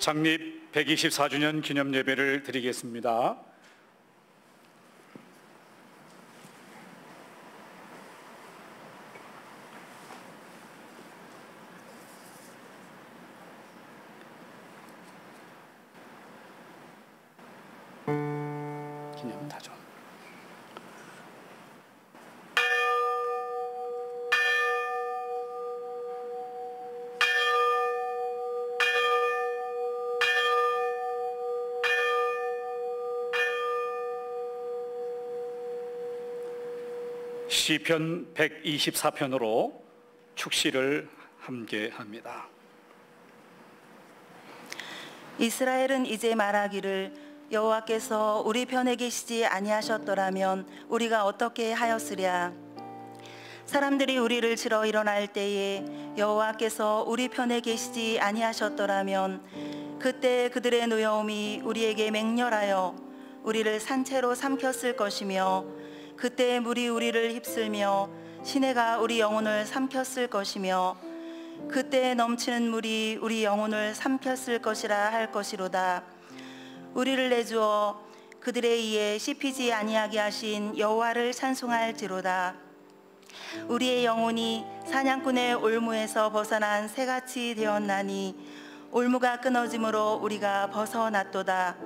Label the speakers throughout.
Speaker 1: 창립 124주년 기념 예배를 드리겠습니다. 기념타종. 시편 124편으로 축시를 함께합니다.
Speaker 2: 이스라엘은 이제 말하기를 여호와께서 우리 편에 계시지 아니하셨더라면 우리가 어떻게 하였으랴. 사람들이 우리를 치러 일어날 때에 여호와께서 우리 편에 계시지 아니하셨더라면 그때 그들의 노여움이 우리에게 맹렬하여 우리를 산채로 삼켰을 것이며 그때 물이 우리를 휩쓸며 시내가 우리 영혼을 삼켰을 것이며 그때 넘치는 물이 우리 영혼을 삼켰을 것이라 할 것이로다. 우리를 내주어 그들의 이에 씹히지 아니하게 하신 여호와를 찬송할지로다. 우리의 영혼이 사냥꾼의 올무에서 벗어난 새같이 되었나니 올무가 끊어짐으로 우리가 벗어났도다.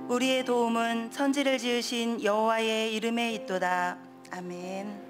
Speaker 2: 우리의 도움은 천지를 지으신 여호와의 이름에 있도다. 아멘.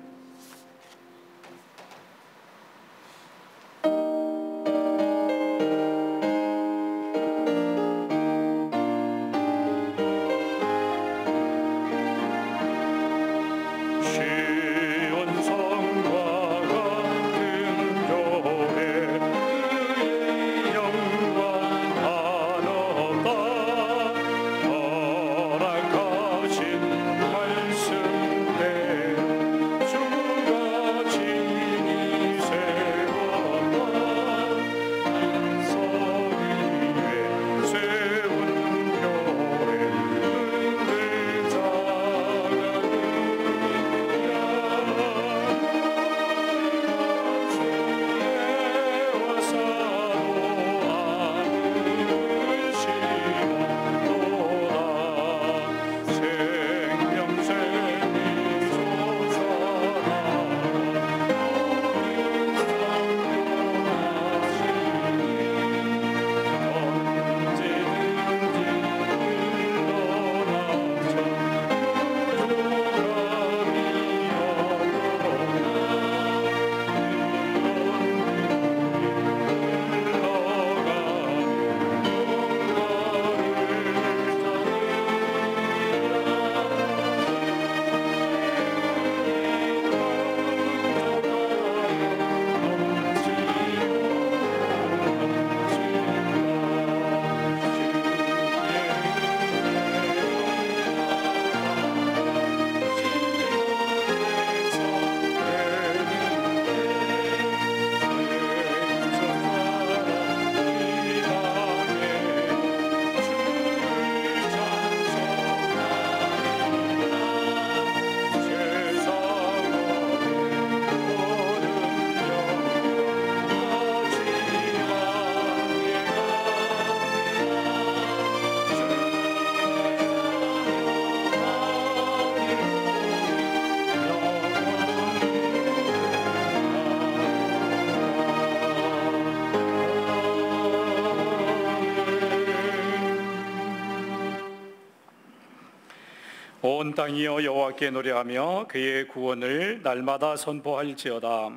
Speaker 1: 온 땅이여 여호와께 노래하며 그의 구원을 날마다 선포할지어다.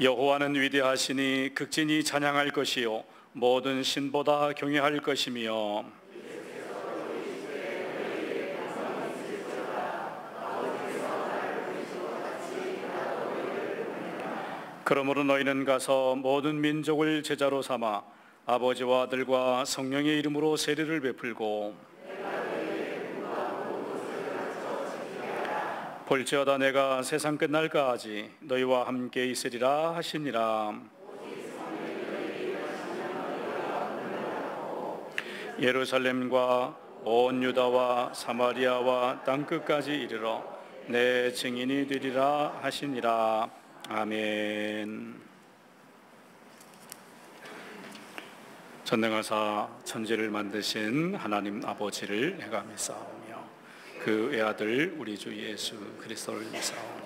Speaker 1: 여호와는 위대하시니 극진히 찬양할 것이요 모든 신보다 경외할 것이며 그러므로 너희는 가서 모든 민족을 제자로 삼아 아버지와 아들과 성령의 이름으로 세례를 베풀고 볼지어다 내가 세상 끝날까지 너희와 함께 있으리라 하시니라. 예루살렘과 온 유다와 사마리아와 땅끝까지 이르러 내 증인이 되리라 하시니라. 아멘. 전능하사 천지를 만드신 하나님 아버지를 해가 믿사오며 그 외아들 우리 주 예수 그리스도를 믿사오니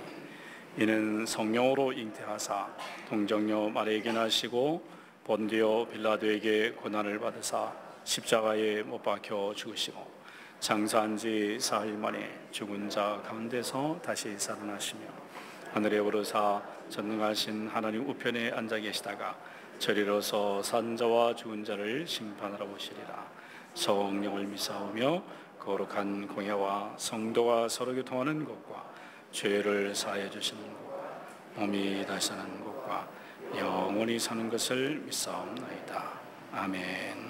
Speaker 1: 이는 성령으로 잉태하사 동정녀 마리아에게 나시고 본디오 빌라도에게 고난을 받으사 십자가에 못 박혀 죽으시고 장사한 지 사흘 만에 죽은 자 가운데서 다시 살아나시며 하늘에 오르사 전능하신 하나님 우편에 앉아 계시다가 저리로서 산 자와 죽은 자를 심판하러 오시리라. 성령을 믿사오며 거룩한 공예와 성도가 서로 교통하는 것과 죄를 사하여 주시는 것과 몸이 다시 사는 것과 영원히 사는 것을 믿사옵나이다. 아멘.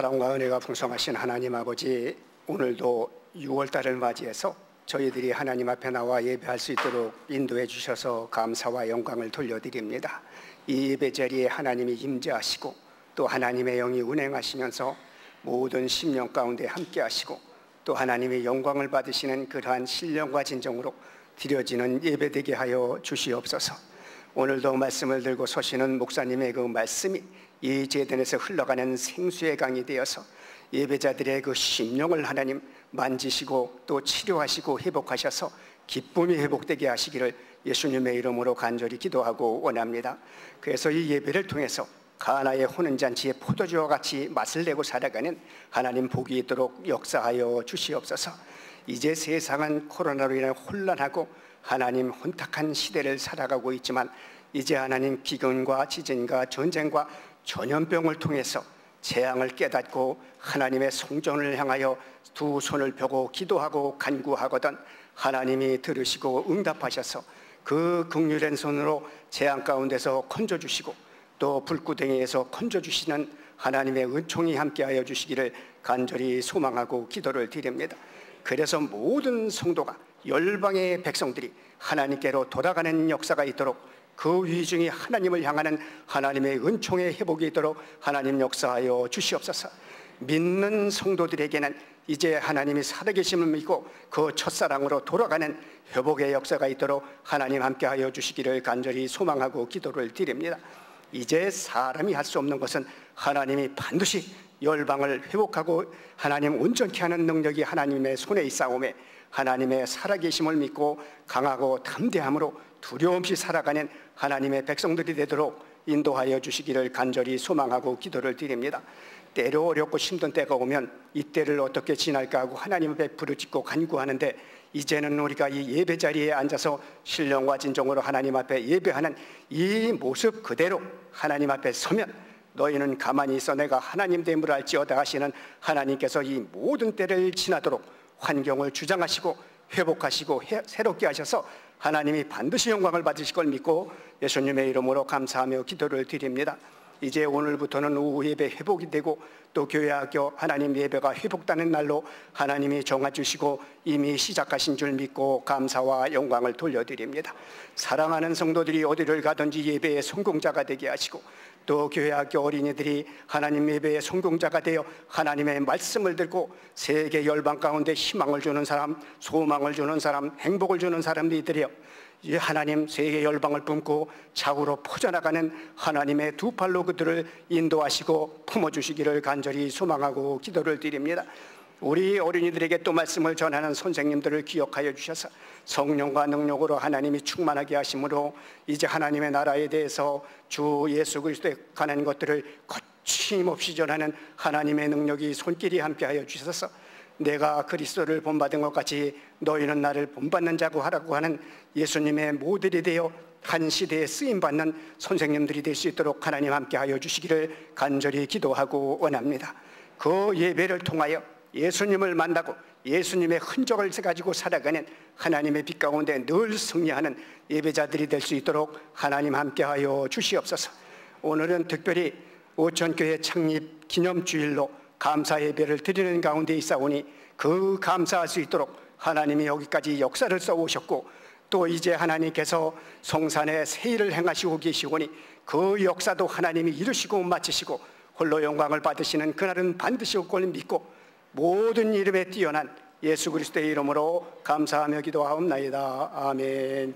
Speaker 3: 사랑과 은혜가 풍성하신 하나님 아버지, 오늘도 6월달을 맞이해서 저희들이 하나님 앞에 나와 예배할 수 있도록 인도해 주셔서 감사와 영광을 돌려드립니다. 이 예배 자리에 하나님이 임재하시고 또 하나님의 영이 운행하시면서 모든 심령 가운데 함께 하시고 또 하나님의 영광을 받으시는 그러한 신령과 진정으로 드려지는 예배되게 하여 주시옵소서. 오늘도 말씀을 들고 서시는 목사님의 그 말씀이 이 제단에서 흘러가는 생수의 강이 되어서 예배자들의 그 심령을 하나님 만지시고 또 치료하시고 회복하셔서 기쁨이 회복되게 하시기를 예수님의 이름으로 간절히 기도하고 원합니다. 그래서 이 예배를 통해서 가나의 혼인잔치의 포도주와 같이 맛을 내고 살아가는 하나님 복이 있도록 역사하여 주시옵소서. 이제 세상은 코로나로 인해 혼란하고 하나님 혼탁한 시대를 살아가고 있지만 이제 하나님 기근과 지진과 전쟁과 전염병을 통해서 재앙을 깨닫고 하나님의 성전을 향하여 두 손을 펴고 기도하고 간구하거든 하나님이 들으시고 응답하셔서 그 긍휼한 손으로 재앙 가운데서 건져주시고 또 불구덩이에서 건져주시는 하나님의 은총이 함께하여 주시기를 간절히 소망하고 기도를 드립니다. 그래서 모든 성도가 열방의 백성들이 하나님께로 돌아가는 역사가 있도록 그 위중이 하나님을 향하는 하나님의 은총의 회복이 있도록 하나님 역사하여 주시옵소서. 믿는 성도들에게는 이제 하나님이 살아계심을 믿고 그 첫사랑으로 돌아가는 회복의 역사가 있도록 하나님 함께하여 주시기를 간절히 소망하고 기도를 드립니다. 이제 사람이 할 수 없는 것은 하나님이 반드시 열방을 회복하고 하나님 온전케 하는 능력이 하나님의 손에 있사오매 하나님의 살아계심을 믿고 강하고 담대함으로 두려움 없이 살아가는 하나님의 백성들이 되도록 인도하여 주시기를 간절히 소망하고 기도를 드립니다. 때로 어렵고 힘든 때가 오면 이 때를 어떻게 지날까 하고 하나님 앞에 부르짖고 간구하는데 이제는 우리가 이 예배 자리에 앉아서 신령과 진정으로 하나님 앞에 예배하는 이 모습 그대로 하나님 앞에 서면 너희는 가만히 있어 내가 하나님 됨을 알지어다 하시는 하나님께서 이 모든 때를 지나도록 환경을 주장하시고 회복하시고 새롭게 하셔서 하나님이 반드시 영광을 받으실 걸 믿고 예수님의 이름으로 감사하며 기도를 드립니다. 이제 오늘부터는 오후 예배 회복이 되고 또 교회 학교 하나님 예배가 회복되는 날로 하나님이 정해주시고 이미 시작하신 줄 믿고 감사와 영광을 돌려드립니다. 사랑하는 성도들이 어디를 가든지 예배의 성공자가 되게 하시고 또 교회 학교 어린이들이 하나님 예배의 성공자가 되어 하나님의 말씀을 듣고 세계 열방 가운데 희망을 주는 사람, 소망을 주는 사람, 행복을 주는 사람들이 되어 이 하나님 세계 열방을 품고 좌우로 퍼져나가는 하나님의 두 팔로 그들을 인도하시고 품어주시기를 간절히 소망하고 기도를 드립니다. 우리 어린이들에게 또 말씀을 전하는 선생님들을 기억하여 주셔서 성령과 능력으로 하나님이 충만하게 하심으로 이제 하나님의 나라에 대해서 주 예수 그리스도에 관한 것들을 거침없이 전하는 하나님의 능력이 손길이 함께하여 주셔서 내가 그리스도를 본받은 것 같이 너희는 나를 본받는 자고 하라고 하는 예수님의 모델이 되어 한 시대에 쓰임받는 선생님들이 될 수 있도록 하나님 함께하여 주시기를 간절히 기도하고 원합니다. 그 예배를 통하여 예수님을 만나고 예수님의 흔적을 가지고 살아가는 하나님의 빛 가운데 늘 승리하는 예배자들이 될 수 있도록 하나님 함께하여 주시옵소서. 오늘은 특별히 오천교회 창립 기념주일로 감사 예배를 드리는 가운데 있사오니 그 감사할 수 있도록 하나님이 여기까지 역사를 써오셨고 또 이제 하나님께서 성산에 새 일을 행하시고 계시오니 그 역사도 하나님이 이루시고 마치시고 홀로 영광을 받으시는 그날은 반드시 올 걸 믿고 모든 이름에 뛰어난 예수 그리스도의 이름으로 감사하며 기도하옵나이다. 아멘.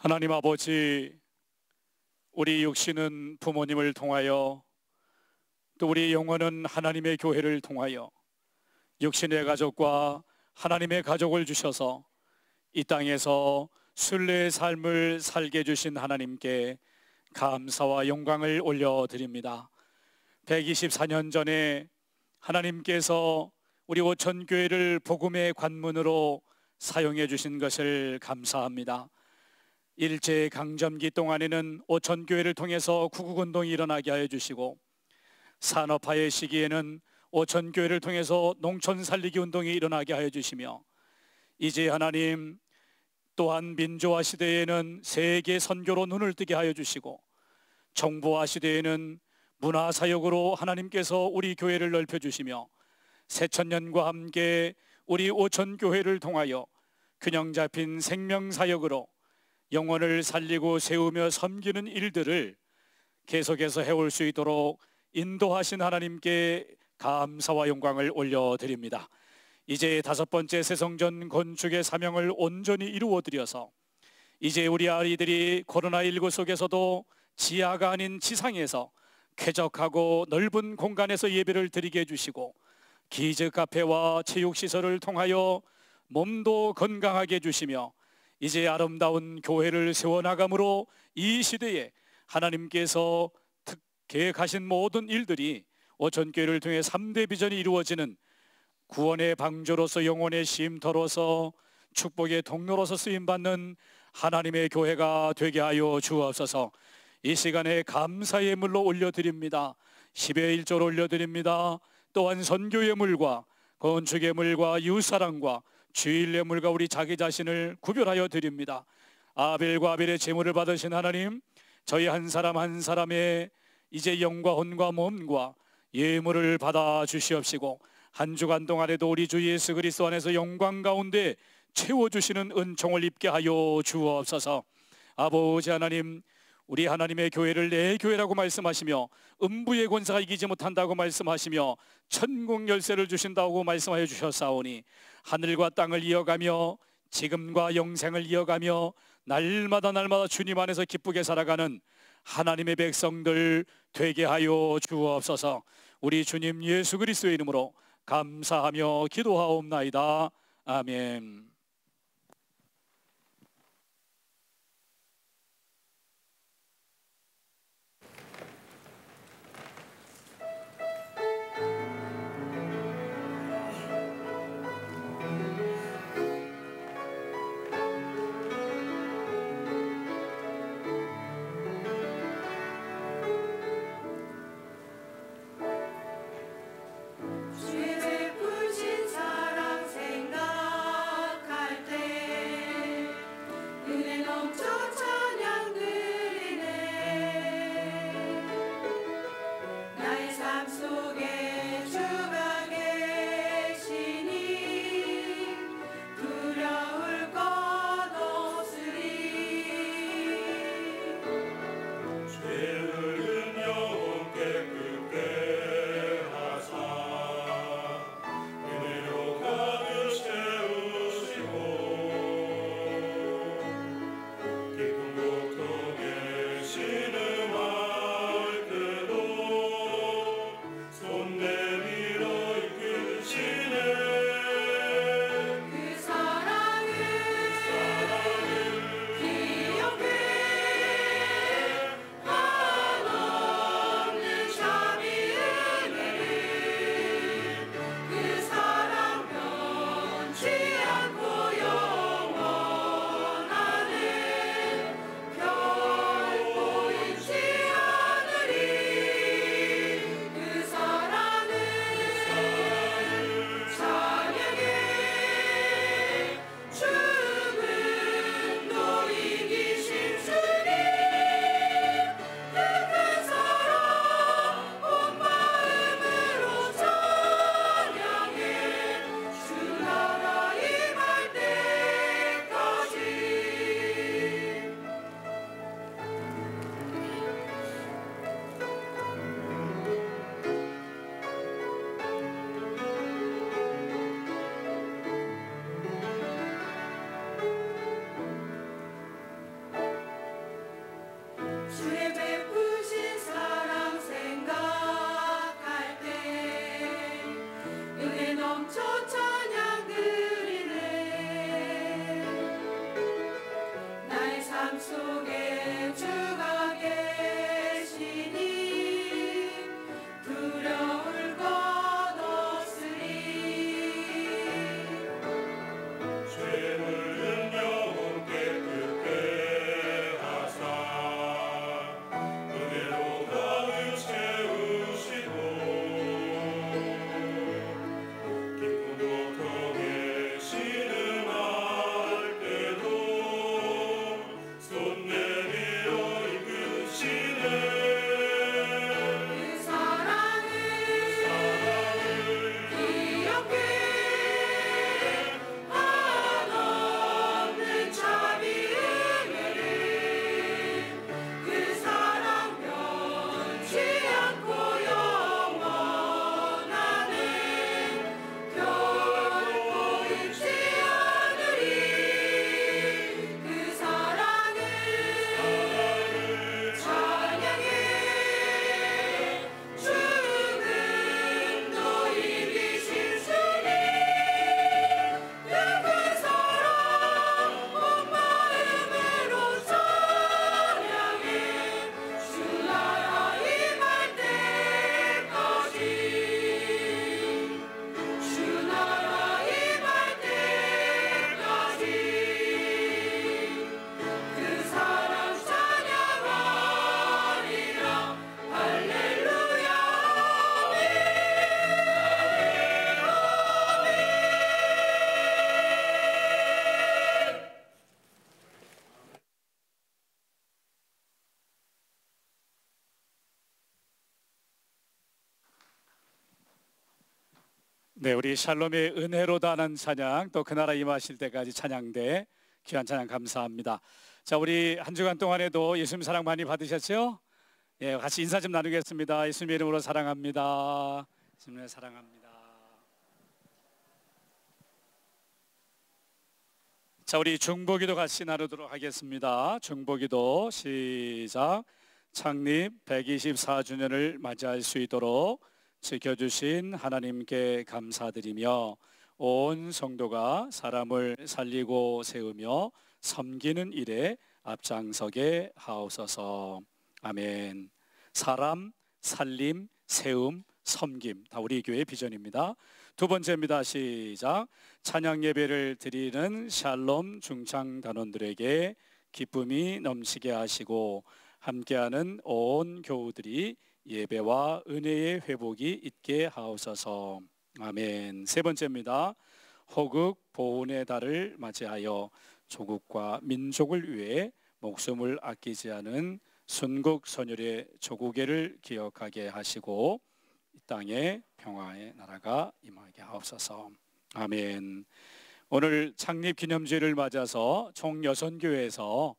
Speaker 1: 하나님 아버지, 우리 육신은 부모님을 통하여, 또 우리 영혼은 하나님의 교회를 통하여 육신의 가족과 하나님의 가족을 주셔서 이 땅에서 순례의 삶을 살게 해주신 하나님께 감사와 영광을 올려드립니다. 124년 전에 하나님께서 우리 오천교회를 복음의 관문으로 사용해 주신 것을 감사합니다. 일제강점기 동안에는 오천교회를 통해서 구국운동이 일어나게 하여 주시고, 산업화의 시기에는 오천교회를 통해서 농촌 살리기 운동이 일어나게 하여 주시며, 이제 하나님 또한 민주화 시대에는 세계 선교로 눈을 뜨게 하여 주시고, 정부화 시대에는 문화사역으로 하나님께서 우리 교회를 넓혀주시며, 새천년과 함께 우리 오천교회를 통하여 균형 잡힌 생명사역으로 영혼을 살리고 세우며 섬기는 일들을 계속해서 해올 수 있도록 인도하신 하나님께 감사와 영광을 올려드립니다. 이제 5번째 새성전 건축의 사명을 온전히 이루어드려서 이제 우리 아이들이 코로나19 속에서도 지하가 아닌 지상에서 쾌적하고 넓은 공간에서 예배를 드리게 해주시고, 기즈 카페와 체육시설을 통하여 몸도 건강하게 해주시며, 이제 아름다운 교회를 세워나감으로 이 시대에 하나님께서 계획하신 모든 일들이 오천교회를 통해 3대 비전이 이루어지는 구원의 방주로서, 영혼의 쉼터로서, 축복의 통로로서 쓰임받는 하나님의 교회가 되게 하여 주옵소서. 이 시간에 감사의 예물로 올려드립니다. 10의 1조를 올려드립니다. 또한 선교의 물과 건축의 물과 이웃사랑과 주일의 물과 우리 자기 자신을 구별하여 드립니다. 아벨과 아벨의 제물을 받으신 하나님, 저희 한 사람 한 사람의 이제 영과 혼과 몸과 예물을 받아 주시옵시고, 한 주간 동안에도 우리 주 예수 그리스도 안에서 영광 가운데 채워주시는 은총을 입게 하여 주옵소서. 아버지 하나님, 우리 하나님의 교회를 내 교회라고 말씀하시며, 음부의 권세가 이기지 못한다고 말씀하시며, 천국 열쇠를 주신다고 말씀하여 주셨사오니, 하늘과 땅을 이어가며 지금과 영생을 이어가며 날마다 주님 안에서 기쁘게 살아가는 하나님의 백성들 되게 하여 주옵소서. 우리 주님 예수 그리스도의 이름으로 감사하며 기도하옵나이다. 아멘.
Speaker 4: 주의 베푸신 사랑 생각하
Speaker 1: 네, 우리 샬롬의 은혜로 다는 찬양, 또 그 나라 임하실 때까지 찬양대 귀한 찬양 감사합니다. 자, 우리 한 주간 동안에도 예수님 사랑 많이 받으셨죠? 예, 같이 인사 좀 나누겠습니다. 예수님의 이름으로 사랑합니다. 예수님을 사랑합니다. 자, 우리 중보기도 같이 나누도록 하겠습니다. 중보기도 시작. 창립 124주년을 맞이할 수 있도록 지켜주신 하나님께 감사드리며 온 성도가 사람을 살리고 세우며 섬기는 일에 앞장서게 하옵소서. 아멘. 사람, 살림, 세움, 섬김, 다 우리 교회의 비전입니다. 두 번째입니다. 시작. 찬양 예배를 드리는 샬롬 중창 단원들에게 기쁨이 넘치게 하시고 함께하는 온 교우들이 예배와 은혜의 회복이 있게 하옵소서. 아멘. 세 번째입니다. 호국 보훈의 달을 맞이하여 조국과 민족을 위해 목숨을 아끼지 않은 순국 선열의 조국애를 기억하게 하시고 이 땅에 평화의 나라가 임하게 하옵소서. 아멘. 오늘 창립 기념주일을 맞아서 총 6교회에서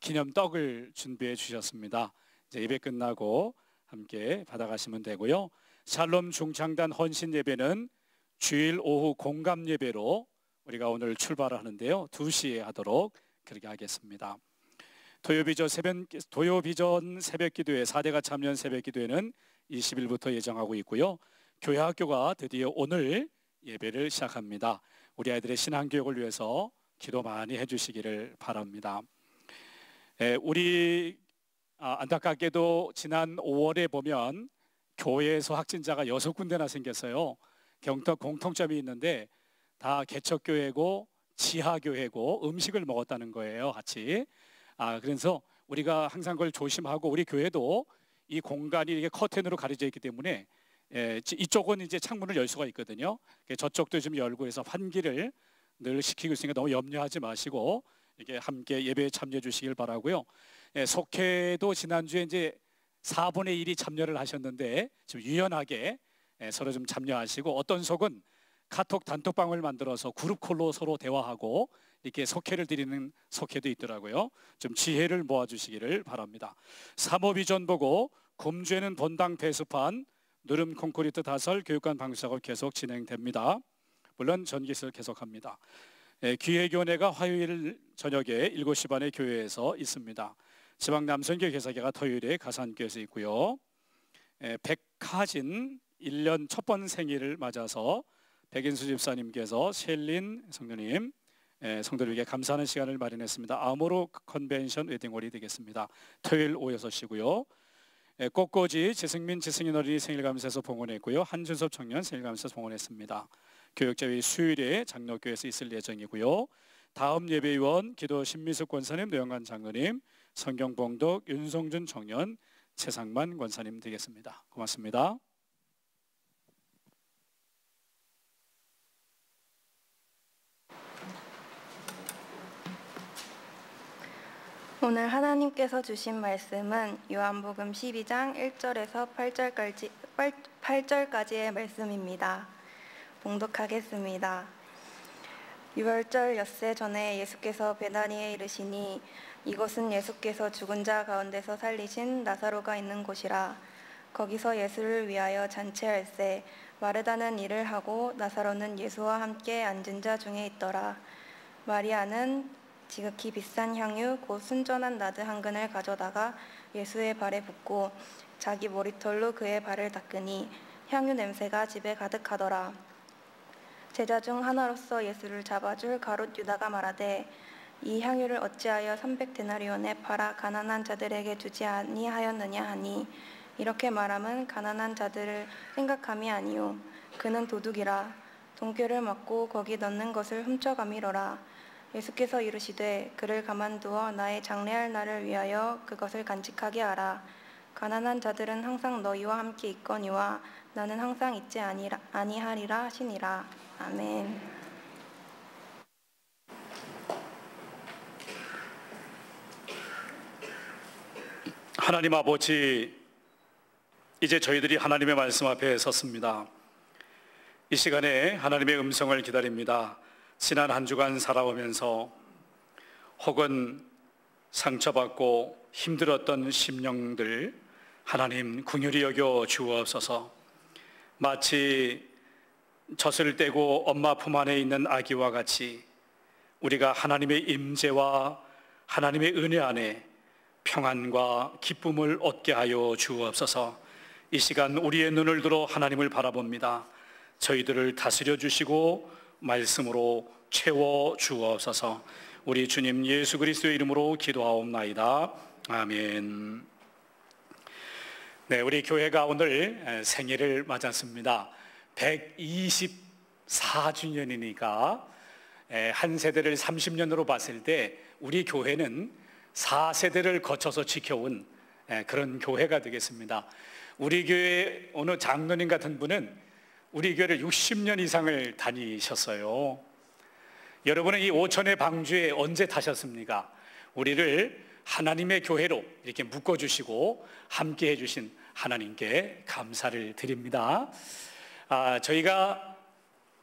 Speaker 1: 기념떡을 준비해 주셨습니다. 이제 예배 끝나고 함께 받아가시면 되고요. 샬롬 중창단 헌신 예배는 주일 오후 공감 예배로 우리가 오늘 출발을 하는데요. 2시에 하도록 그렇게 하겠습니다. 도요비전 새벽기도회 4대가 참여한 새벽기도회는 20일부터 예정하고 있고요. 교회학교가 드디어 오늘 예배를 시작합니다. 우리 아이들의 신앙교육을 위해서 기도 많이 해주시기를 바랍니다. 우리 안타깝게도 지난 5월에 보면 교회에서 확진자가 6군데나 생겼어요. 공통점이 있는데 다 개척교회고 지하교회고 음식을 먹었다는 거예요, 같이. 그래서 우리가 항상 그걸 조심하고, 우리 교회도 이 공간이 이게 커튼으로 가려져 있기 때문에 이쪽은 이제 창문을 열 수가 있거든요. 저쪽도 좀 열고 해서 환기를 늘 시키고 있으니까 너무 염려하지 마시고 이렇게 함께 예배에 참여해 주시길 바라고요. 속회도 지난주에 이제 4분의 1이 참여를 하셨는데 좀 유연하게 서로 좀 참여하시고, 어떤 속은 카톡 단톡방을 만들어서 그룹콜로 서로 대화하고 이렇게 속회를 드리는 속회도 있더라고요. 좀 지혜를 모아주시기를 바랍니다. 사모비전 보고 금주에는 본당 배수판, 누름 콘크리트 다설 교육관 방수작업 계속 진행됩니다. 물론 전기세를 계속합니다. 기회교내가 화요일 저녁에 7시 반에 교회에서 있습니다. 지방 남선교 개사계가 토요일에 가산교에서 있고요. 백하진 1년 첫 번 생일을 맞아서 백인수 집사님께서 셀린 성도님 성도들에게 감사하는 시간을 마련했습니다. 아모르 컨벤션 웨딩홀이 되겠습니다. 토요일 오후 6시고요. 꽃꽂이 지승민 지승인 어린이 생일감사에서 봉헌했고요. 한준섭 청년 생일감사에서 봉헌했습니다. 교육제회 수요일에 장로교회에서 있을 예정이고요. 다음 예배위원 기도 신미숙 권사님, 노영관 장로님, 성경봉독 윤성준 청년, 최상만 권사님 되겠습니다. 고맙습니다.
Speaker 4: 오늘 하나님께서 주신 말씀은 요한복음 12장 1절에서 8절까지의 말씀입니다. 봉독하겠습니다. 유월절 엿새 전에 예수께서 베다니에 이르시니 이곳은 예수께서 죽은 자 가운데서 살리신 나사로가 있는 곳이라. 거기서 예수를 위하여 잔치할새 마르다는 일을 하고 나사로는 예수와 함께 앉은 자 중에 있더라. 마리아는 지극히 비싼 향유 곧 순전한 나드 한 근을 가져다가 예수의 발에 붓고 자기 머리털로 그의 발을 닦으니 향유 냄새가 집에 가득하더라. 제자 중 하나로서 예수를 잡아줄 가롯 유다가 말하되 이 향유를 어찌하여 300데나리온에 팔아 가난한 자들에게 주지 아니하였느냐 하니 이렇게 말함은 가난한 자들을 생각함이 아니요 그는 도둑이라. 돈꾀를 맞고 거기 넣는 것을 훔쳐가미로라. 예수께서 이르시되 그를 가만두어 나의 장례할 날을 위하여 그것을 간직하게 하라. 가난한 자들은 항상 너희와 함께 있거니와 나는 항상 있지 아니하리라 하시니라. 아멘.
Speaker 1: 하나님 아버지, 이제 저희들이 하나님의 말씀 앞에 섰습니다. 이 시간에 하나님의 음성을 기다립니다. 지난 한 주간 살아오면서 혹은 상처받고 힘들었던 심령들 하나님 긍휼히 여겨 주옵소서. 마치 젖을 떼고 엄마 품 안에 있는 아기와 같이 우리가 하나님의 임재와 하나님의 은혜 안에 평안과 기쁨을 얻게 하여 주옵소서. 이 시간 우리의 눈을 들어 하나님을 바라봅니다. 저희들을 다스려 주시고 말씀으로 채워 주옵소서. 우리 주님 예수 그리스도의 이름으로 기도하옵나이다. 아멘. 네, 우리 교회가 오늘 생일을 맞았습니다. 124주년이니까 한 세대를 30년으로 봤을 때 우리 교회는 4세대를 거쳐서 지켜온 그런 교회가 되겠습니다. 우리 교회 어느 장로님 같은 분은 우리 교회를 60년 이상을 다니셨어요. 여러분은 이 오천의 방주에 언제 타셨습니까? 우리를 하나님의 교회로 이렇게 묶어주시고 함께 해주신 하나님께 감사를 드립니다. 저희가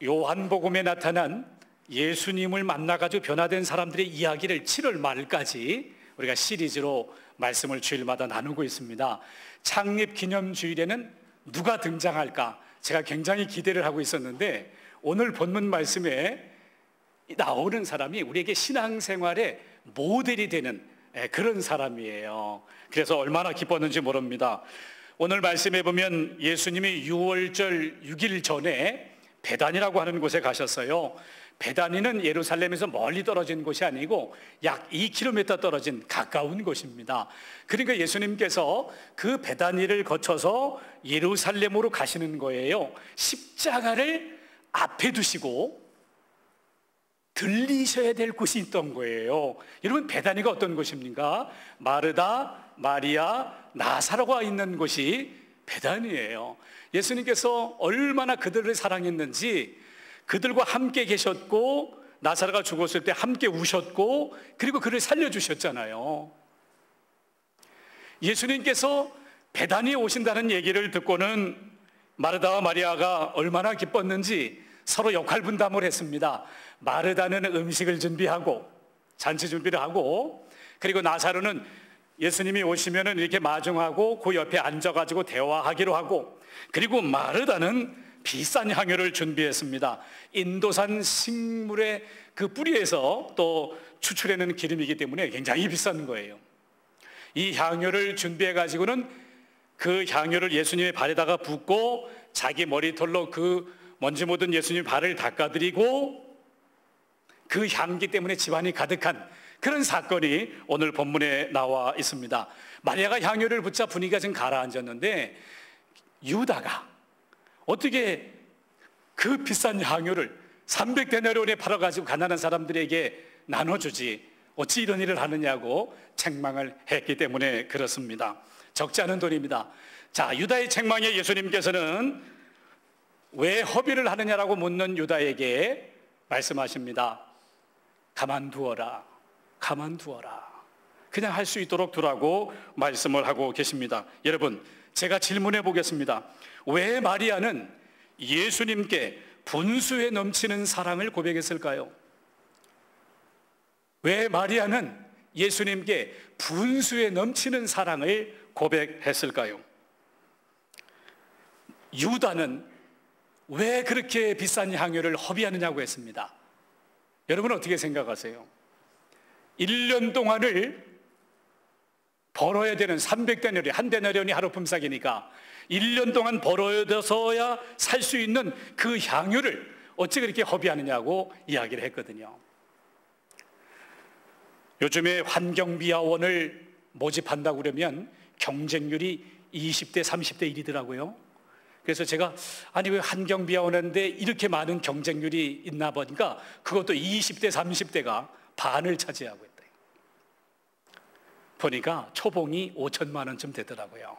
Speaker 1: 요한복음에 나타난 예수님을 만나가지고 변화된 사람들의 이야기를 7월 말까지 우리가 시리즈로 말씀을 주일마다 나누고 있습니다. 창립 기념주일에는 누가 등장할까? 제가 굉장히 기대를 하고 있었는데 오늘 본문 말씀에 나오는 사람이 우리에게 신앙생활의 모델이 되는 그런 사람이에요. 그래서 얼마나 기뻤는지 모릅니다. 오늘 말씀에 보면 예수님이 유월절 6일 전에 베다니라고 하는 곳에 가셨어요. 베다니는 예루살렘에서 멀리 떨어진 곳이 아니고 약 2km 떨어진 가까운 곳입니다. 그러니까 예수님께서 그 베다니를 거쳐서 예루살렘으로 가시는 거예요. 십자가를 앞에 두시고 들리셔야 될 곳이 있던 거예요. 여러분, 베다니가 어떤 곳입니까? 마르다, 마리아, 나사로가 있는 곳이 베다니예요. 예수님께서 얼마나 그들을 사랑했는지 그들과 함께 계셨고 나사로가 죽었을 때 함께 우셨고 그리고 그를 살려주셨잖아요. 예수님께서 베다니에 오신다는 얘기를 듣고는 마르다와 마리아가 얼마나 기뻤는지 서로 역할 분담을 했습니다. 마르다는 음식을 준비하고 잔치 준비를 하고, 그리고 나사로는 예수님이 오시면 이렇게 마중하고 그 옆에 앉아가지고 대화하기로 하고, 그리고 마르다는 비싼 향유를 준비했습니다. 인도산 식물의 그 뿌리에서 또 추출해내는 기름이기 때문에 굉장히 비싼 거예요. 이 향유를 준비해가지고는 그 향유를 예수님의 발에다가 붓고 자기 머리털로 그 먼지 묻은 예수님 발을 닦아드리고, 그 향기 때문에 집안이 가득한 그런 사건이 오늘 본문에 나와 있습니다. 마리아가 향유를 붓자 분위기가 좀 가라앉았는데 유다가 어떻게 그 비싼 향유를 300데나리온에 팔아가지고 가난한 사람들에게 나눠주지 어찌 이런 일을 하느냐고 책망을 했기 때문에 그렇습니다. 적지 않은 돈입니다. 자, 유다의 책망에 예수님께서는 왜 허비를 하느냐라고 묻는 유다에게 말씀하십니다. 가만두어라, 가만두어라. 그냥 할 수 있도록 두라고 말씀을 하고 계십니다. 여러분, 제가 질문해 보겠습니다. 왜 마리아는 예수님께 분수에 넘치는 사랑을 고백했을까요? 왜 마리아는 예수님께 분수에 넘치는 사랑을 고백했을까요? 유다는 왜 그렇게 비싼 향유를 허비하느냐고 했습니다. 여러분 어떻게 생각하세요? 1년 동안을 벌어야 되는 300데나리온, 한 데나리온이 하루 품삯이니까 1년 동안 벌어져서야 살 수 있는 그 향유를 어찌 그렇게 허비하느냐고 이야기를 했거든요. 요즘에 환경미화원을 모집한다고 그러면 경쟁률이 20대, 30대 1이더라고요. 그래서 제가 아니 왜 환경미화원인데 이렇게 많은 경쟁률이 있나 보니까 그것도 20대, 30대가 반을 차지하고 있다. 보니까 초봉이 5천만 원쯤 되더라고요.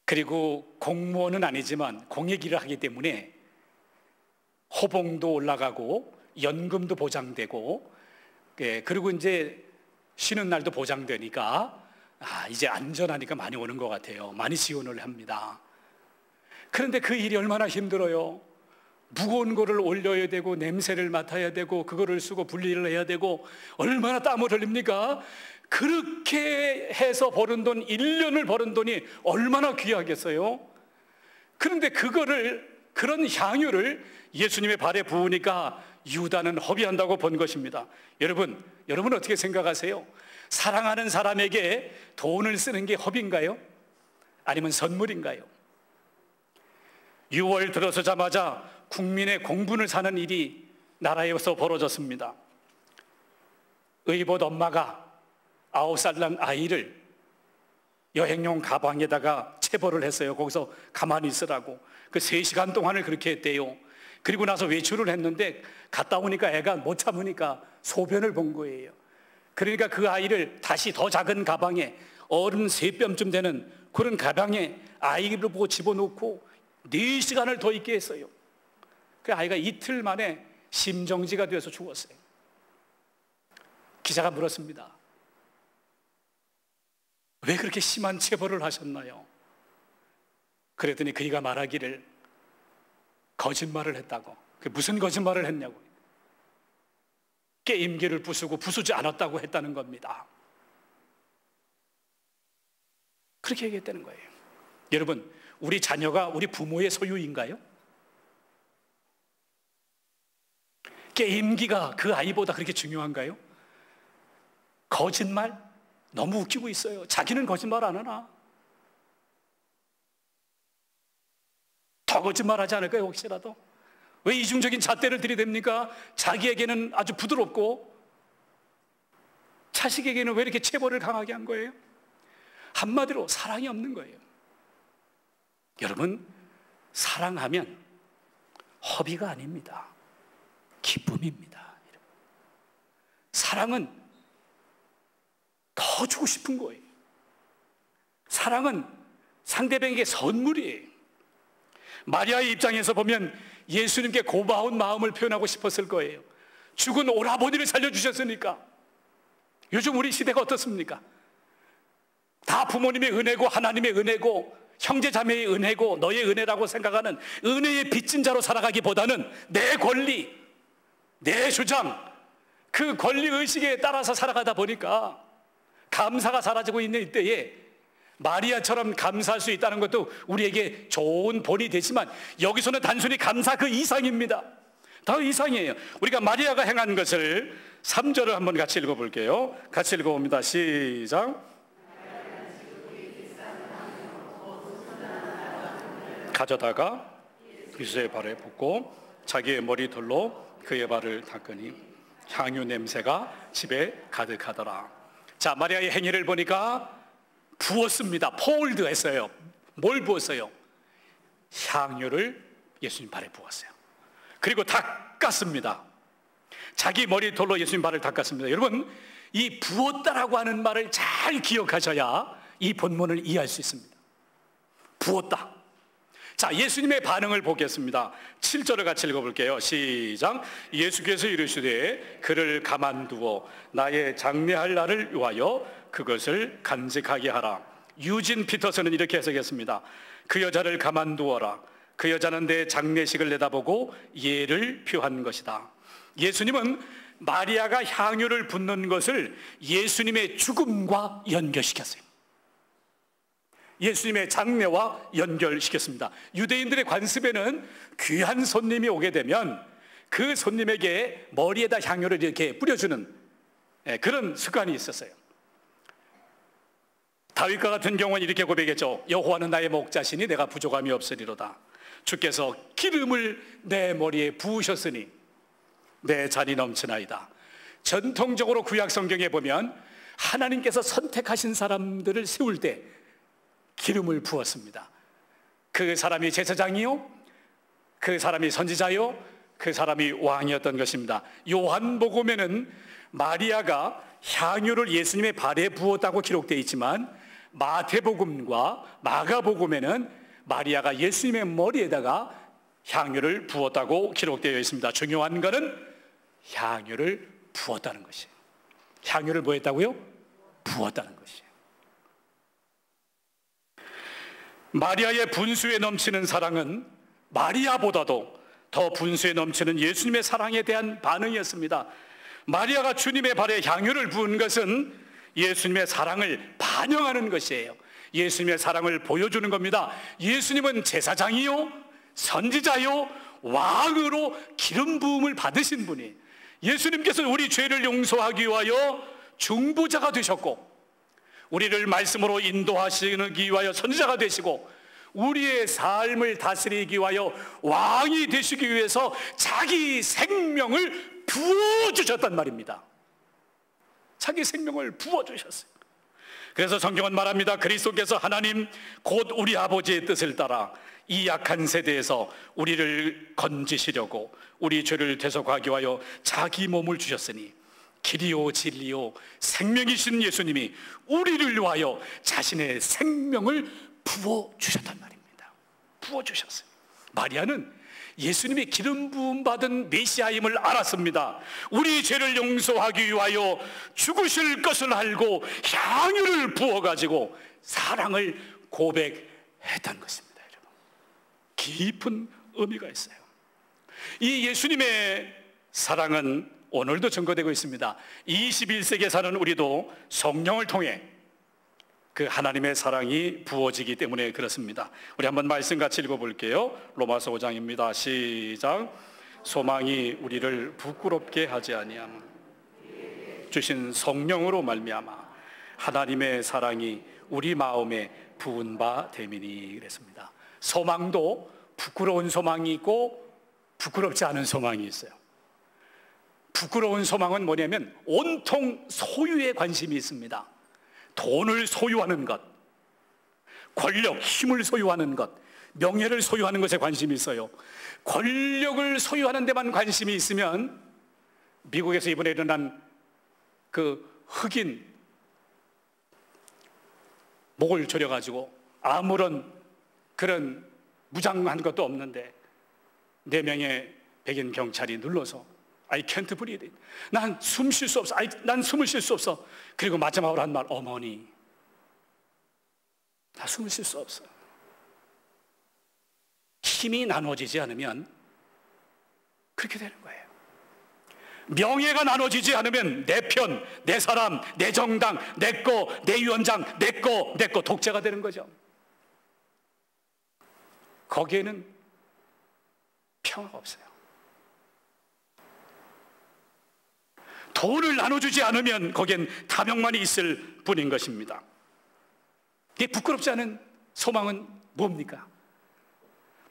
Speaker 1: 그리고 공무원은 아니지만 공익 일을 하기 때문에 호봉도 올라가고 연금도 보장되고 그리고 이제 쉬는 날도 보장되니까 이제 안전하니까 많이 오는 것 같아요. 많이 지원을 합니다. 그런데 그 일이 얼마나 힘들어요. 무거운 거를 올려야 되고 냄새를 맡아야 되고 그거를 쓰고 분리를 해야 되고 얼마나 땀을 흘립니까? 그렇게 해서 버는 돈, 1년을 버는 돈이 얼마나 귀하겠어요? 그런데 그런 향유를 예수님의 발에 부으니까 유다는 허비한다고 본 것입니다. 여러분 어떻게 생각하세요? 사랑하는 사람에게 돈을 쓰는 게 허비인가요? 아니면 선물인가요? 6월 들어서자마자 국민의 공분을 사는 일이 나라에서 벌어졌습니다. 의붓 엄마가 9살 난 아이를 여행용 가방에다가 체벌을 했어요. 거기서 가만히 있으라고. 그 3시간 동안을 그렇게 했대요. 그리고 나서 외출을 했는데 갔다 오니까 애가 못 참으니까 소변을 본 거예요. 그러니까 그 아이를 다시 더 작은 가방에 어른 3뼘쯤 되는 그런 가방에 아이를 보고 집어넣고 4시간을 더 있게 했어요. 그 아이가 이틀 만에 심정지가 되어서 죽었어요. 기자가 물었습니다. 왜 그렇게 심한 체벌을 하셨나요? 그랬더니 그이가 말하기를 거짓말을 했다고. 무슨 거짓말을 했냐고. 게임기를 부수고 부수지 않았다고 했다는 겁니다. 그렇게 얘기했다는 거예요. 여러분, 우리 자녀가 우리 부모의 소유인가요? 게임기가 그 아이보다 그렇게 중요한가요? 거짓말? 너무 웃기고 있어요. 자기는 거짓말 안 하나? 더 거짓말하지 않을까요, 혹시라도? 왜 이중적인 잣대를 들이댑니까? 자기에게는 아주 부드럽고 자식에게는 왜 이렇게 체벌을 강하게 한 거예요? 한마디로 사랑이 없는 거예요. 여러분, 사랑하면 허비가 아닙니다. 기쁨입니다. 사랑은 더 주고 싶은 거예요. 사랑은 상대방에게 선물이에요. 마리아의 입장에서 보면 예수님께 고마운 마음을 표현하고 싶었을 거예요. 죽은 오라버니를 살려주셨으니까. 요즘 우리 시대가 어떻습니까? 다 부모님의 은혜고 하나님의 은혜고 형제자매의 은혜고 너의 은혜라고 생각하는 은혜의 빚진 자로 살아가기보다는 내 권리, 내 주장, 그 권리의식에 따라서 살아가다 보니까 감사가 사라지고 있는 이때에 마리아처럼 감사할 수 있다는 것도 우리에게 좋은 본이 되지만 여기서는 단순히 감사 그 이상입니다. 더 이상이에요. 우리가 마리아가 행한 것을 3절을 한번 같이 읽어볼게요. 같이 읽어봅니다. 시작. 가져다가 예수의 발에 붓고 자기의 머리털로 그의 발을 닦으니 향유 냄새가 집에 가득하더라. 자, 마리아의 행위를 보니까 부었습니다. 폴드 했어요. 뭘 부었어요? 향유를 예수님 발에 부었어요. 그리고 닦았습니다. 자기 머리털로 예수님 발을 닦았습니다. 여러분, 이 부었다라고 하는 말을 잘 기억하셔야 이 본문을 이해할 수 있습니다. 부었다. 자, 예수님의 반응을 보겠습니다. 7절을 같이 읽어볼게요. 시작. 예수께서 이르시되 그를 가만두어 나의 장례할 날을 위하여 그것을 간직하게 하라. 유진 피터슨은 이렇게 해석했습니다. 그 여자를 가만두어라. 그 여자는 내 장례식을 내다보고 예를 표한 것이다. 예수님은 마리아가 향유를 붓는 것을 예수님의 죽음과 연결시켰어요. 예수님의 장례와 연결시켰습니다. 유대인들의 관습에는 귀한 손님이 오게 되면 그 손님에게 머리에다 향유를 이렇게 뿌려주는 그런 습관이 있었어요. 다윗과 같은 경우는 이렇게 고백했죠. 여호와는 나의 목자시니 내가 부족함이 없으리로다. 주께서 기름을 내 머리에 부으셨으니 내 잔이 넘치나이다. 전통적으로 구약 성경에 보면 하나님께서 선택하신 사람들을 세울 때 기름을 부었습니다. 그 사람이 제사장이요, 그 사람이 선지자요, 그 사람이 왕이었던 것입니다. 요한복음에는 마리아가 향유를 예수님의 발에 부었다고 기록되어 있지만 마태복음과 마가복음에는 마리아가 예수님의 머리에다가 향유를 부었다고 기록되어 있습니다. 중요한 것은 향유를 부었다는 것이에요. 향유를 뭐 했다고요? 부었다는 것이에요. 마리아의 분수에 넘치는 사랑은 마리아보다도 더 분수에 넘치는 예수님의 사랑에 대한 반응이었습니다. 마리아가 주님의 발에 향유를 부은 것은 예수님의 사랑을 반영하는 것이에요. 예수님의 사랑을 보여주는 겁니다. 예수님은 제사장이요, 선지자요, 왕으로 기름 부음을 받으신 분이, 예수님께서는 우리 죄를 용서하기 위하여 중보자가 되셨고, 우리를 말씀으로 인도하시기 위하여 선지자가 되시고, 우리의 삶을 다스리기 위하여 왕이 되시기 위해서 자기 생명을 부어주셨단 말입니다. 자기 생명을 부어주셨어요. 그래서 성경은 말합니다. 그리스도께서 하나님 곧 우리 아버지의 뜻을 따라 이 약한 세대에서 우리를 건지시려고 우리 죄를 대속하기 위하여 자기 몸을 주셨으니 길이요 진리요 생명이신 예수님이 우리를 위하여 자신의 생명을 부어주셨단 말입니다. 부어주셨어요. 마리아는 예수님이 기름 부음 받은 메시아임을 알았습니다. 우리 죄를 용서하기 위하여 죽으실 것을 알고 향유를 부어가지고 사랑을 고백했던 것입니다. 여러분, 깊은 의미가 있어요. 이 예수님의 사랑은 오늘도 증거되고 있습니다. 21세기에 사는 우리도 성령을 통해 그 하나님의 사랑이 부어지기 때문에 그렇습니다. 우리 한번 말씀 같이 읽어볼게요. 로마서 5장입니다. 시작. 소망이 우리를 부끄럽게 하지 아니함 주신 성령으로 말미암아 하나님의 사랑이 우리 마음에 부은 바 됨이니 그랬습니다. 소망도 부끄러운 소망이 있고 부끄럽지 않은 소망이 있어요. 부끄러운 소망은 뭐냐면 온통 소유에 관심이 있습니다. 돈을 소유하는 것, 권력, 힘을 소유하는 것, 명예를 소유하는 것에 관심이 있어요. 권력을 소유하는 데만 관심이 있으면 미국에서 이번에 일어난 그 흑인 목을 조려가지고 아무런 그런 무장한 것도 없는데 4명의 백인 경찰이 눌러서 I can't breathe. 난 숨 쉴 수 없어. 난 숨을 쉴 수 없어. 그리고 마지막으로 한 말, 어머니, 나 숨을 쉴 수 없어. 힘이 나눠지지 않으면 그렇게 되는 거예요. 명예가 나눠지지 않으면 내 편, 내 사람, 내 정당, 내 거, 내 위원장, 내 거 독재가 되는 거죠. 거기에는 평화가 없어요. 돈을 나눠주지 않으면 거기엔 탐욕만이 있을 뿐인 것입니다. 이게 부끄럽지 않은 소망은 뭡니까?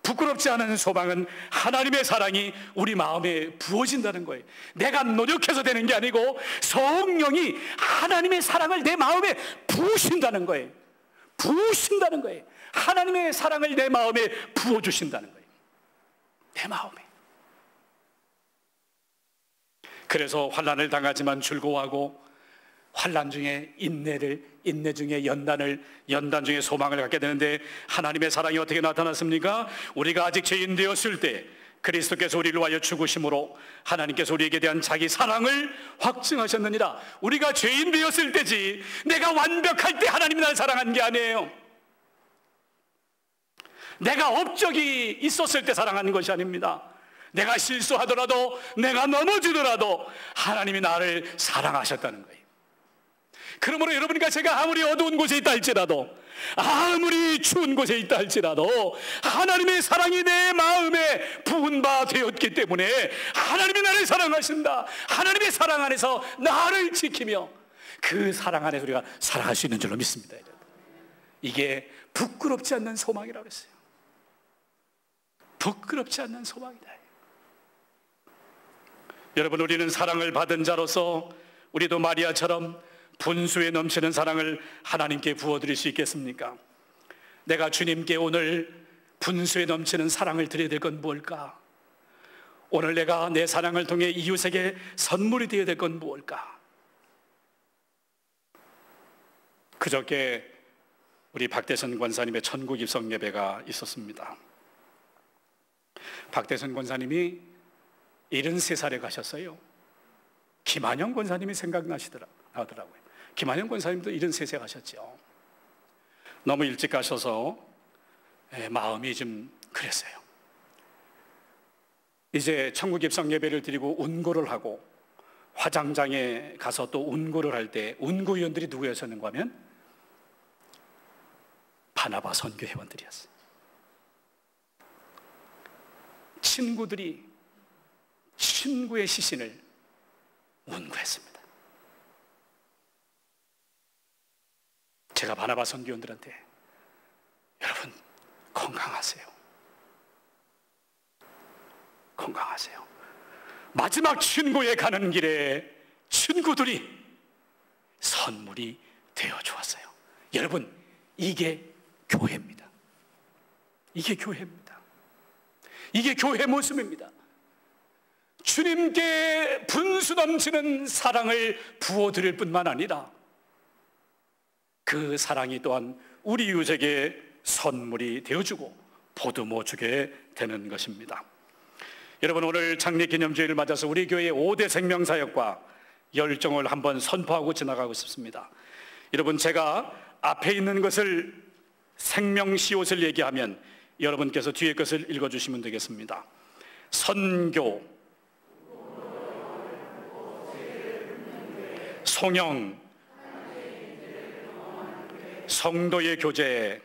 Speaker 1: 부끄럽지 않은 소망은 하나님의 사랑이 우리 마음에 부어진다는 거예요. 내가 노력해서 되는 게 아니고 성령이 하나님의 사랑을 내 마음에 부으신다는 거예요. 부으신다는 거예요. 하나님의 사랑을 내 마음에 부어주신다는 거예요. 내 마음에. 그래서 환난을 당하지만 즐거워하고, 환난 중에 인내 중에 연단 중에 소망을 갖게 되는데, 하나님의 사랑이 어떻게 나타났습니까? 우리가 아직 죄인 되었을 때 그리스도께서 우리를 위하여 죽으심으로 하나님께서 우리에게 대한 자기 사랑을 확증하셨느니라. 우리가 죄인 되었을 때지, 내가 완벽할 때 하나님이 나를 사랑한 게 아니에요. 내가 업적이 있었을 때 사랑하는 것이 아닙니다. 내가 실수하더라도, 내가 넘어지더라도 하나님이 나를 사랑하셨다는 거예요. 그러므로 여러분과 제가 아무리 어두운 곳에 있다 할지라도, 아무리 추운 곳에 있다 할지라도 하나님의 사랑이 내 마음에 부은 바 되었기 때문에 하나님이 나를 사랑하신다. 하나님의 사랑 안에서 나를 지키며 그 사랑 안에서 우리가 살아갈 수 있는 줄로 믿습니다. 이게 부끄럽지 않는 소망이라고 했어요. 부끄럽지 않는 소망이다. 여러분, 우리는 사랑을 받은 자로서 우리도 마리아처럼 분수에 넘치는 사랑을 하나님께 부어드릴 수 있겠습니까? 내가 주님께 오늘 분수에 넘치는 사랑을 드려야 될 건 무엇일까? 오늘 내가 내 사랑을 통해 이웃에게 선물이 되어야 될 건 무엇일까? 그저께 우리 박대선 권사님의 천국 입성 예배가 있었습니다. 박대선 권사님이 73살에 가셨어요. 김한영 권사님이 생각나더라고요. 김한영 권사님도 73세 가셨죠. 너무 일찍 가셔서 마음이 좀 그랬어요. 이제 천국 입성 예배를 드리고 운고를 하고 화장장에 가서 또 운고를 할 때 운고위원들이 누구였었는가 하면 바나바 선교 회원들이었어요. 친구들이 친구의 시신을 운구했습니다. 제가 바나바 선교원들한테, 여러분 건강하세요. 건강하세요. 마지막 친구에 가는 길에 친구들이 선물이 되어 주었어요. 여러분, 이게 교회입니다. 이게 교회입니다. 이게 교회 모습입니다. 주님께 분수 넘치는 사랑을 부어드릴 뿐만 아니라 그 사랑이 또한 우리 이웃에게 선물이 되어주고 보듬어 주게 되는 것입니다. 여러분, 오늘 장례기념주일을 맞아서 우리 교회의 5대 생명사역과 열정을 한번 선포하고 지나가고 싶습니다. 여러분, 제가 앞에 있는 것을 생명시옷을 얘기하면 여러분께서 뒤에 것을 읽어주시면 되겠습니다. 선교, 송영, 성도의 교제,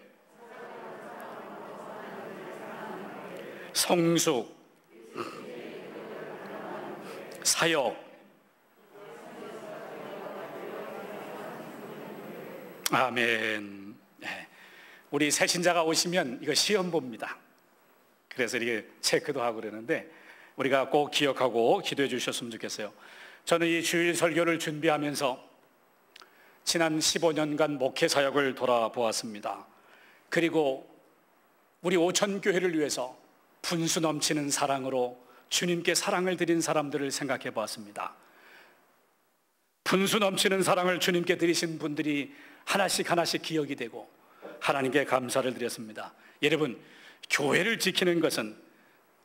Speaker 1: 성숙, 사역. 아멘. 우리 새신자가 오시면 이거 시험 봅니다. 그래서 이렇게 체크도 하고 그러는데 우리가 꼭 기억하고 기도해 주셨으면 좋겠어요. 저는 이 주일 설교를 준비하면서 지난 15년간 목회 사역을 돌아보았습니다. 그리고 우리 오천교회를 위해서 분수 넘치는 사랑으로 주님께 사랑을 드린 사람들을 생각해 보았습니다. 분수 넘치는 사랑을 주님께 드리신 분들이 하나씩 하나씩 기억이 되고 하나님께 감사를 드렸습니다. 여러분, 교회를 지키는 것은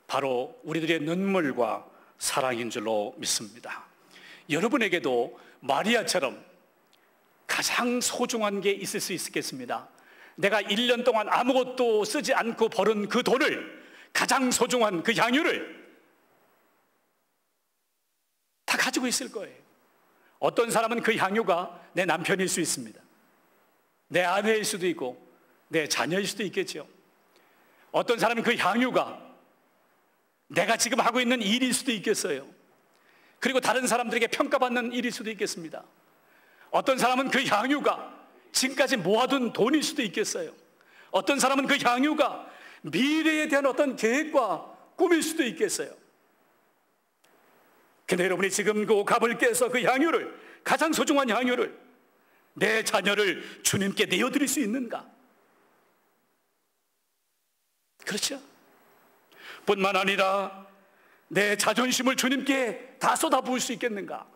Speaker 1: 바로 우리들의 눈물과 사랑인 줄로 믿습니다. 여러분에게도 마리아처럼 가장 소중한 게 있을 수 있겠습니다. 내가 1년 동안 아무것도 쓰지 않고 벌은 그 돈을, 가장 소중한 그 향유를 다 가지고 있을 거예요. 어떤 사람은 그 향유가 내 남편일 수 있습니다. 내 아내일 수도 있고 내 자녀일 수도 있겠죠. 어떤 사람은 그 향유가 내가 지금 하고 있는 일일 수도 있겠어요. 그리고 다른 사람들에게 평가받는 일일 수도 있겠습니다. 어떤 사람은 그 향유가 지금까지 모아둔 돈일 수도 있겠어요. 어떤 사람은 그 향유가 미래에 대한 어떤 계획과 꿈일 수도 있겠어요. 근데 여러분이 지금 그 옥합을 깨서 그 향유를, 가장 소중한 향유를, 내 자녀를 주님께 내어드릴 수 있는가? 그렇죠? 뿐만 아니라 내 자존심을 주님께 다 쏟아부을 수 있겠는가?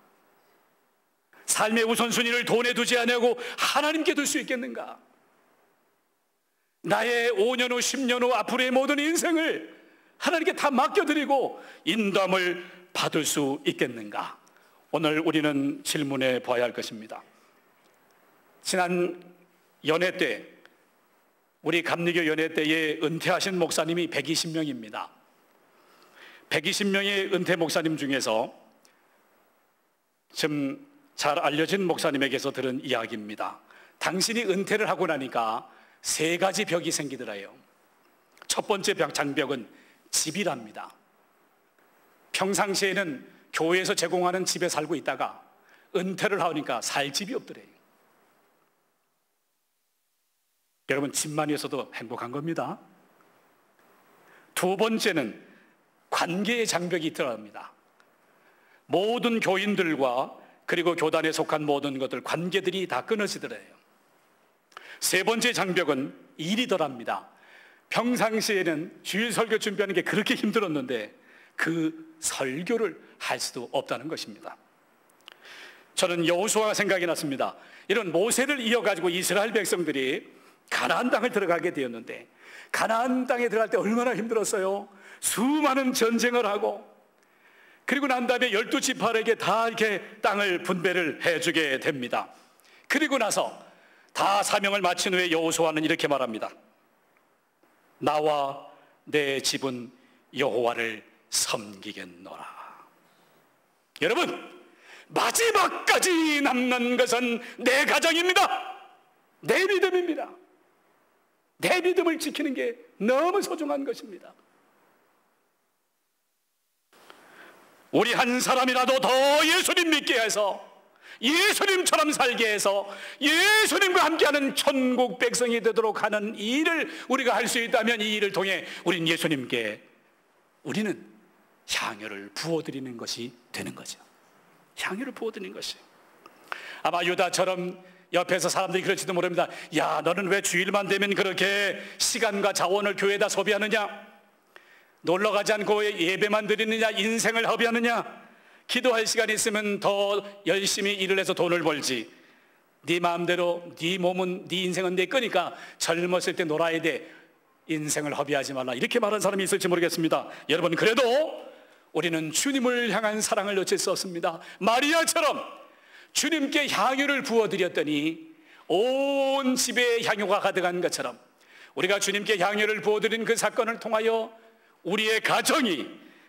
Speaker 1: 삶의 우선순위를 돈에 두지 않고 하나님께 둘 수 있겠는가? 나의 5년 후, 10년 후, 앞으로의 모든 인생을 하나님께 다 맡겨드리고 인도함을 받을 수 있겠는가? 오늘 우리는 질문해 봐야 할 것입니다. 지난 연회 때, 우리 감리교 연회 때에 은퇴하신 목사님이 120명입니다. 120명의 은퇴 목사님 중에서 좀 잘 알려진 목사님에게서 들은 이야기입니다. 당신이 은퇴를 하고 나니까 3가지 벽이 생기더라요. 첫 번째 장벽은 집이랍니다. 평상시에는 교회에서 제공하는 집에 살고 있다가 은퇴를 하니까 살 집이 없더래요. 여러분, 집만 있어도 행복한 겁니다. 두 번째는 관계의 장벽이 있더랍니다. 모든 교인들과 그리고 교단에 속한 모든 것들, 관계들이 다 끊어지더래요. 세 번째 장벽은 일이더랍니다. 평상시에는 주일 설교 준비하는 게 그렇게 힘들었는데 그 설교를 할 수도 없다는 것입니다. 저는 여호수아가 생각이 났습니다. 이런 모세를 이어가지고 이스라엘 백성들이 가나안 땅을 들어가게 되었는데, 가나안 땅에 들어갈 때 얼마나 힘들었어요. 수많은 전쟁을 하고, 그리고 난 다음에 12지파에게 다 이렇게 땅을 분배를 해주게 됩니다. 그리고 나서 다 사명을 마친 후에 여호수아는 이렇게 말합니다. 나와 내 집은 여호와를 섬기겠노라. 여러분, 마지막까지 남는 것은 내 가정입니다. 내 믿음입니다. 내 믿음을 지키는 게 너무 소중한 것입니다. 우리 한 사람이라도 더 예수님 믿게 해서, 예수님처럼 살게 해서 예수님과 함께하는 천국 백성이 되도록 하는 이 일을 우리가 할 수 있다면, 이 일을 통해 우리는 예수님께 우리는 향유를 부어드리는 것이 되는 거죠. 향유를 부어드리는 것이. 아마 유다처럼 옆에서 사람들이 그럴지도 모릅니다. 야, 너는 왜 주일만 되면 그렇게 시간과 자원을 교회에다 소비하느냐? 놀러 가지 않고 예배만 드리느냐? 인생을 허비하느냐? 기도할 시간이 있으면 더 열심히 일을 해서 돈을 벌지. 네 마음대로, 네 몸은, 네 인생은 내 거니까 젊었을 때 놀아야 돼. 인생을 허비하지 말라. 이렇게 말하는 사람이 있을지 모르겠습니다. 여러분, 그래도 우리는 주님을 향한 사랑을 어쩔 수 없습니다. 마리아처럼 주님께 향유를 부어드렸더니 온 집에 향유가 가득한 것처럼, 우리가 주님께 향유를 부어드린 그 사건을 통하여 우리의 가정이,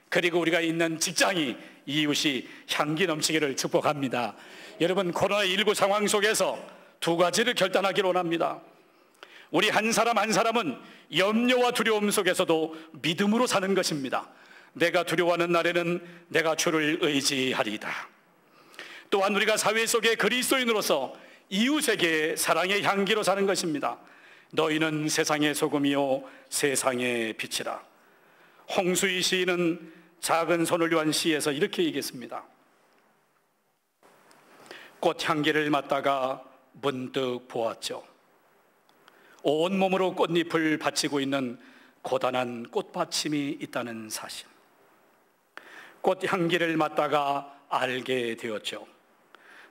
Speaker 1: 그리고 우리가 있는 직장이, 이웃이 향기 넘치기를 축복합니다. 여러분, 코로나19 상황 속에서 2가지를 결단하기를 원합니다. 우리 한 사람 한 사람은 염려와 두려움 속에서도 믿음으로 사는 것입니다. 내가 두려워하는 날에는 내가 주를 의지하리이다. 또한 우리가 사회 속의 그리스도인으로서 이웃에게 사랑의 향기로 사는 것입니다. 너희는 세상의 소금이요 세상의 빛이라. 홍수희 시인은 작은 손을 위한 시에서 이렇게 얘기했습니다. 꽃향기를 맡다가 문득 보았죠. 온몸으로 꽃잎을 바치고 있는 고단한 꽃받침이 있다는 사실. 꽃향기를 맡다가 알게 되었죠.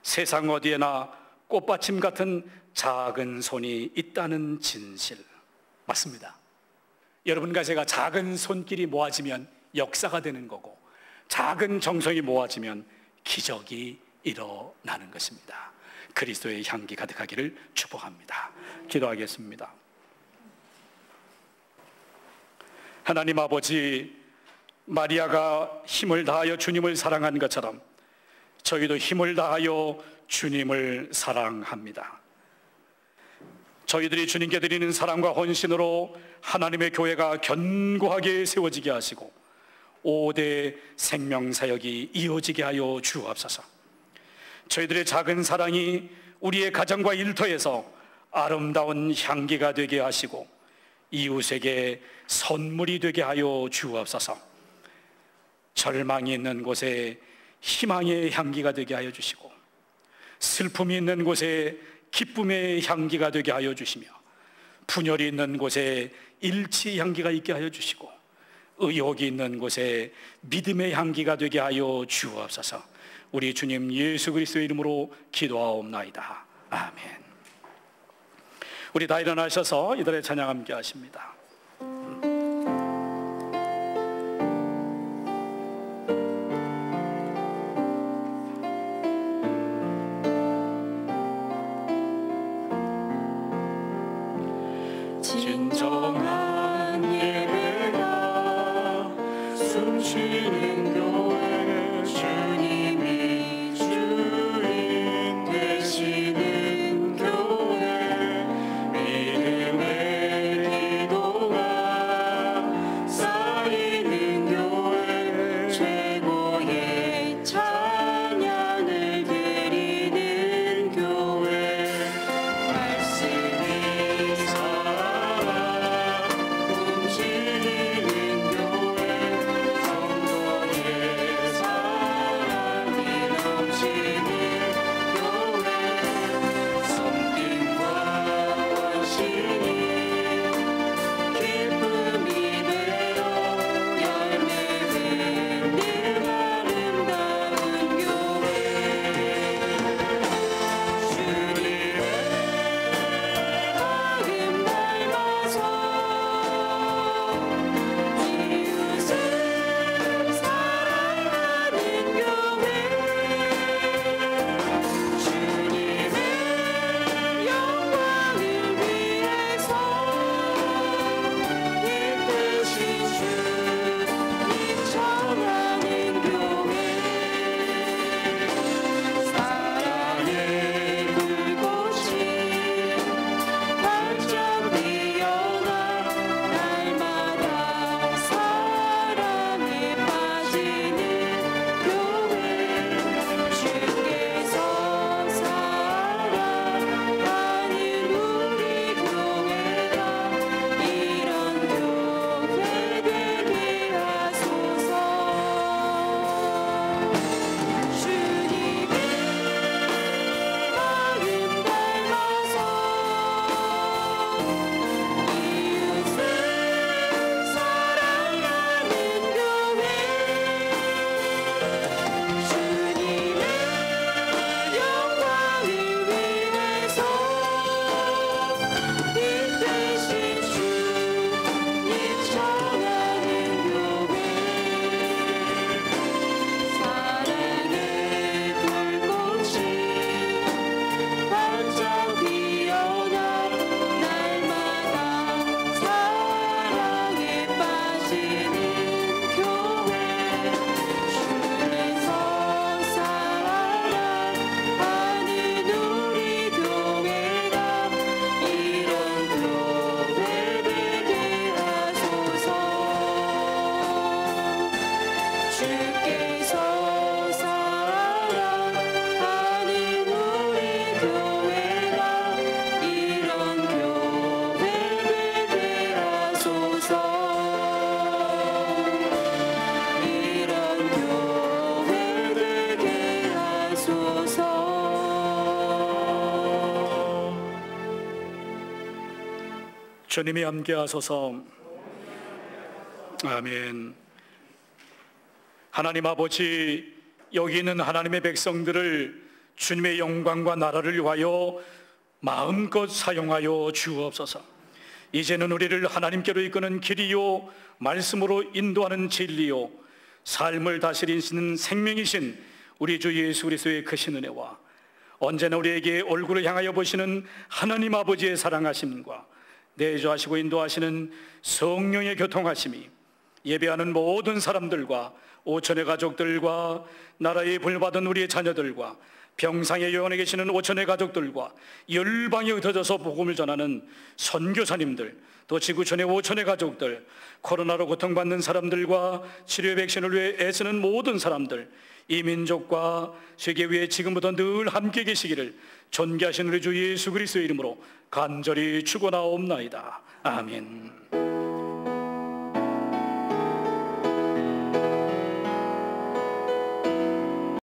Speaker 1: 세상 어디에나 꽃받침 같은 작은 손이 있다는 진실. 맞습니다. 여러분과 제가 작은 손길이 모아지면 역사가 되는 거고, 작은 정성이 모아지면 기적이 일어나는 것입니다. 그리스도의 향기 가득하기를 축복합니다. 기도하겠습니다. 하나님 아버지, 마리아가 힘을 다하여 주님을 사랑한 것처럼 저희도 힘을 다하여 주님을 사랑합니다. 저희들이 주님께 드리는 사랑과 헌신으로 하나님의 교회가 견고하게 세워지게 하시고 5대 생명사역이 이어지게 하여 주옵소서. 저희들의 작은 사랑이 우리의 가정과 일터에서 아름다운 향기가 되게 하시고 이웃에게 선물이 되게 하여 주옵소서. 절망이 있는 곳에 희망의 향기가 되게 하여 주시고, 슬픔이 있는 곳에 기쁨의 향기가 되게 하여 주시며, 분열이 있는 곳에 일치의 향기가 있게 하여 주시고, 의혹이 있는 곳에 믿음의 향기가 되게 하여 주옵소서. 우리 주님 예수 그리스도의 이름으로 기도하옵나이다. 아멘. 우리 다 일어나셔서 이들의 찬양 함께 하십니다.
Speaker 5: 진정한 예배가 숨쉬는 교회, 주님이 주인 되시는 교회, 믿음의 기도가 쌓이는 교회, 최고의 찬양을 드리는 교회, 말씀이 살아 움직이는 교회, 성도의 사랑이 넘치는 교회, 섬김과 헌신이 기쁨이 되어 열매 맺는 아름다운 교회, 주님의 마음 닮아서 이웃을 사랑하는 교회, 주님의 영광을 위해서 이끄신 주님 전하는 교회, 사랑의 불꽃이 반짝 피어나 날마다 사랑에 빠지는 교회, 주께서 사랑하는 우리 교회가 이런 교회 되게 하소서. 주님의 마음 닮아서 이웃을 사랑하는 교회, 주님의 영광을 위해서 이끄신 주님 전하는 교회, 사랑의 불꽃이 반짝 피어나 날마다 사랑에 빠지는 교회, 주께서 사랑하는 우리 교회가 이런 교회 되게 하소서. 주께서 사랑하는 우리 교회가 이런 교회 되게 하소서. 이런 교회 되게 하소서.
Speaker 1: 주님이 함께하소서. 아멘. 하나님 아버지, 여기 있는 하나님의 백성들을 주님의 영광과 나라를 위하여 마음껏 사용하여 주옵소서. 이제는 우리를 하나님께로 이끄는 길이요, 말씀으로 인도하는 진리요, 삶을 다스리시는 생명이신 우리 주 예수 그리스도의 크신 은혜와 언제나 우리에게 얼굴을 향하여 보시는 하나님 아버지의 사랑하심과 내주하시고 인도하시는 성령의 교통하심이 예배하는 모든 사람들과 오천의 가족들과 나라의 불받은 우리의 자녀들과 병상의 요원에 계시는 오천의 가족들과 열방에 흩어져서 복음을 전하는 선교사님들, 또 지구촌의 오천의 가족들, 코로나로 고통받는 사람들과 치료 백신을 위해 애쓰는 모든 사람들, 이 민족과 세계 위에 지금부터 늘 함께 계시기를 존귀하신 우리 주 예수 그리스도의 이름으로 간절히 축원하옵나이다. 아멘.